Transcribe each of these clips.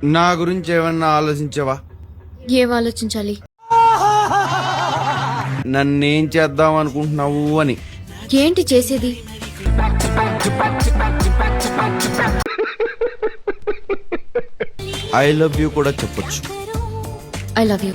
నా గురించి ఏమన్నా ఆలోచించావా? ఏం ఆలోచించాలి? నన్నేం చేద్దాం అనుకుంటున్నావు అని. ఏంటి చేసేది? ఐ లవ్ యూ కూడా చెప్పొచ్చు. I love you.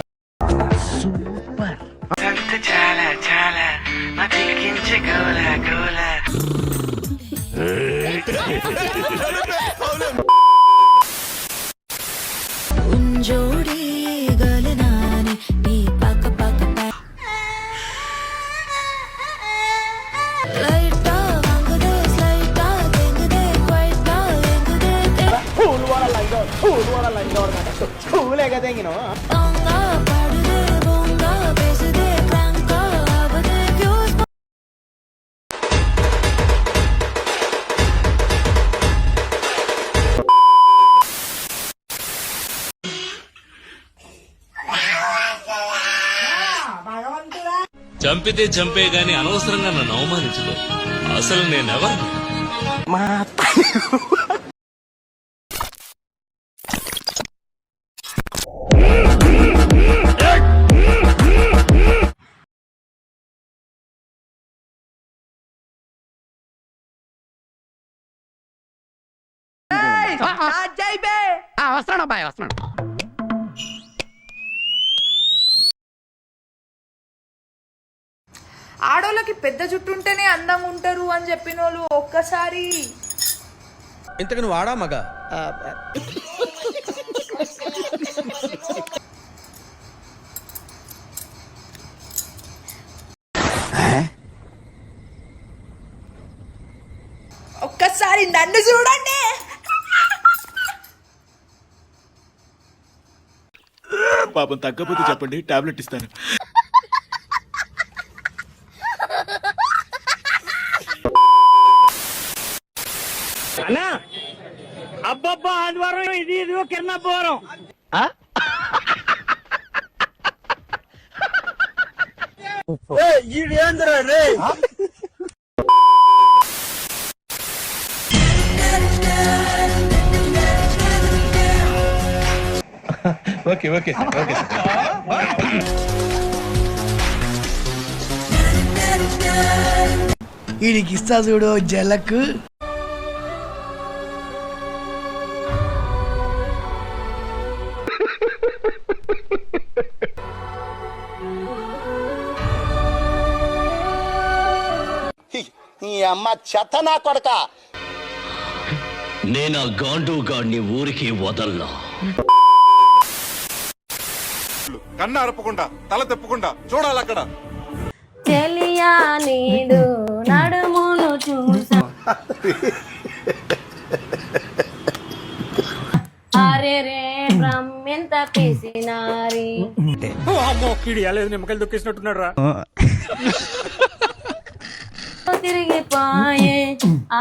చంపితే చంపే గాని అనవసరంగా నన్ను అవమానించదు. అసలు నేనెవరు? వస్తున్నాడు అబ్బాయి, వస్తున్నాడు. ఆడోళ్ళకి పెద్ద జుట్టు ఉంటేనే అందంగా ఉంటారు అని చెప్పిన వాళ్ళు ఒక్కసారి ఇంతకు నువ్వు ఆడా మగ? ఒక్కసారి నన్ను చూడండి. పాపం తగ్గపోతే చెప్పండి, టాబ్లెట్ ఇస్తాను. అన్నా అబ్బబ్బా ఆదివారం ఇది ఇదిగో కిరణాపురం. ఈడేంద్రా రే? Okay okay okay. వీడికి ఇస్తా చూడు జలకు. నీ అమ్మ చెత్త నా కొడక. నేను ఆ గాండు గాడిని ఊరికి వదల్లా. కన్ను అరపకుండా తల తెప్పకుండా చూడాలి అక్కడ. చెలియా నీడు నడుమును చూసా, అరే రే బ్రహ్మెంత పిసినారి. నిమ్మకాయలు దొక్కేసినట్టున్నాడు రా. తిరిగిపోయే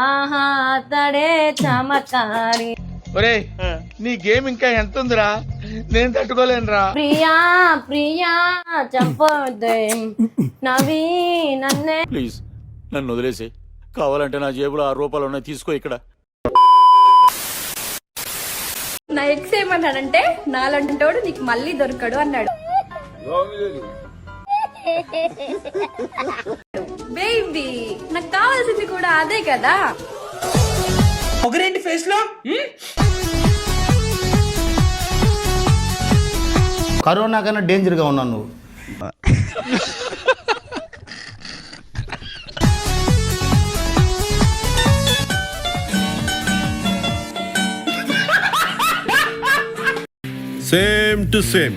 ఆహా తడే చమకారి. ఒరే నీ గేమ్ ఇంకా ఎంత ఉందిరా? నేను తట్టుకోలేనురా. ప్రియా ప్రియా చంపొద్దే నవీ నన్నే. ప్లీజ్ నన్ను వదిలేసి, కావాలంటే నా జేబులో 6 రూపాయలు ఉన్నాయి, తీసుకో. ఇక్కడ నా ఎక్స్ ఏమన్నాడంటే నాలంటోడు నీకు మళ్ళీ దొరకడు అన్నాడు. బేబీ నాకు కావాల్సింది కూడా అదే కదా. ఒకరేంటి ఫేస్ లో కరోనా కన్నా డేంజర్ గా ఉన్నావు నువ్వు. Same to same.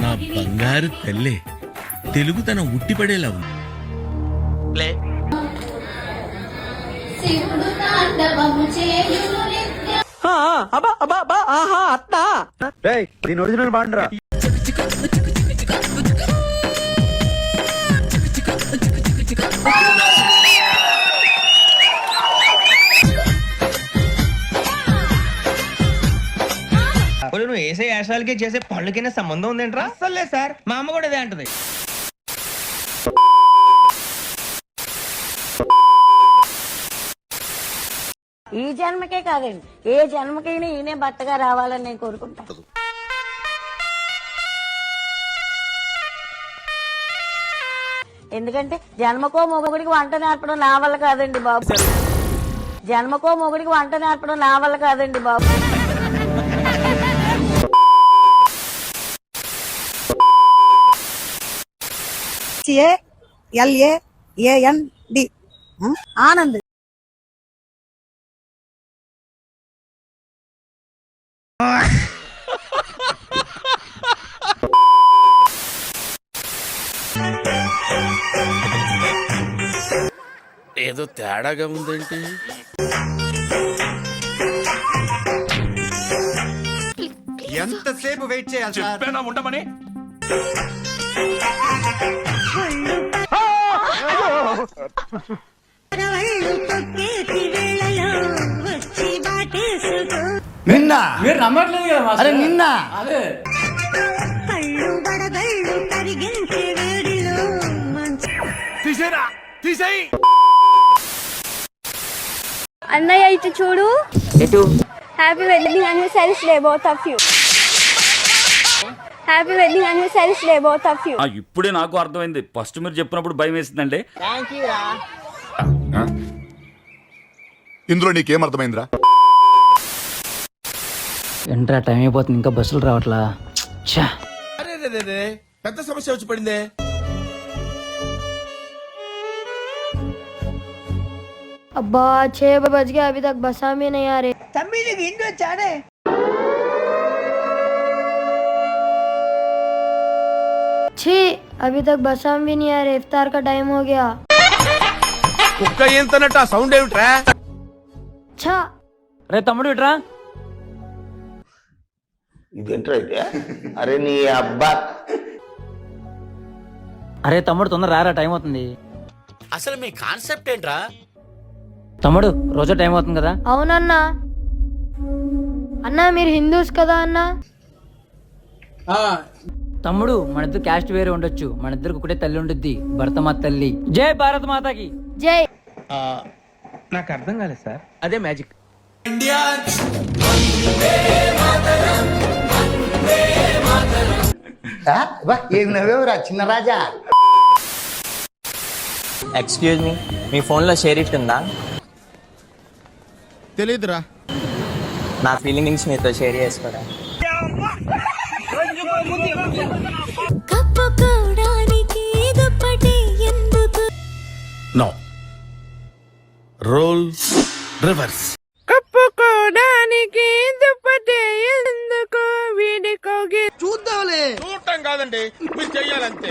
నా బంగారు తల్లే, తెలుగు తన ఉట్టిపడేలా ఉంది. దీని ఒరిజినల్ బాండ్రా. నువ్వు వేసే వేషాలకి చేసే పళ్ళకైనా సంబంధం ఉందేంట్రా? అసలు లేదు సార్, మా అమ్మ కూడా అదే అంటది. ఈ జన్మకే కాదండి, ఏ జన్మకైనా ఈయనే భర్తగా రావాలని నేను కోరుకుంటాను. ఎందుకంటే జన్మకో మొగుడికి వంట నేర్పడం నా వల్ల కాదండి బాబు. జన్మకో మొగుడికి వంట నేర్పడం నా వల్ల కాదండి బాబు. LAAND ఆనంద్. ఏదో తేడాగా ఉందేంటి? ఎంతసేపు వెయిట్ చేయాలి సార్? చెప్పేనా ఉండమని. నిన్న మీరు నమ్మట్లేదు కదా? అరే నిన్న అదే తీసేరా, తీసేయి. అన్నయ్య ఇటు చూడు. Happy wedding anniversaries day both of you. Happy wedding anniversaries day both of you. ఇప్పుడే నాకు అర్థమైంది. ఫస్ట్ మీరు చెప్పినప్పుడు భయం వేసిందండి. ఇందులో నీకేం అర్థమైందిరా? ఏంట్రా టైం అయిపోతుంది, ఇంకా బస్సులు రావట్లా. అరే రే రే రే, పెద్ద సమస్య వచ్చి పడిందే. అబ్బా 6 बज गए अभी तक बसा में नहीं आ रहे. తమ్మి నీకు ఇంటి వచ్చాడే. छी अभी तक बसा में भी नहीं आ रहे. इफ्तार का टाइम हो गया. కుక్క ఏంతనట్టు ఆ సౌండ్ ఏమిట్రా? अच्छा రే తమ్ముడు ఇట్రా. ఇదేంట్రా అయితే? అరే నీ అబ్బా. అరే తమ్ముడు తొందర రారా, టైం అవుతుంది. అసలు మీ కాన్సెప్ట్ ఏంట్రా? తమ్ముడు రోజు టైం అవుతుంది కదా. అవునన్నా. అన్నా మీరు హిందూస్ కదా అన్నా? తమ్ముడు మన ఇద్దరు క్యాస్ట్ వేరే ఉండొచ్చు, మన ఇద్దరికి ఒకటే తల్లి ఉండుద్ది, భరతమాత తల్లి. జై భారత మాతాకి జై. నాకు అర్థం కాలేదు సార్, అదే మ్యాజిక్. ఏం నవ్వేవురా చిన్న రాజా? ఎక్స్క్యూజ్ మీ, మీ ఫోన్ లో షేర్ ఇట్ ఉందా? తెలీదురా. నా ఫీలింగ్స్ మీతో షేర్ చేసుకోరా. No role reverse. చూద్దాంలే. చూడటం కాదండి, మీరు చెయ్యాలంతే.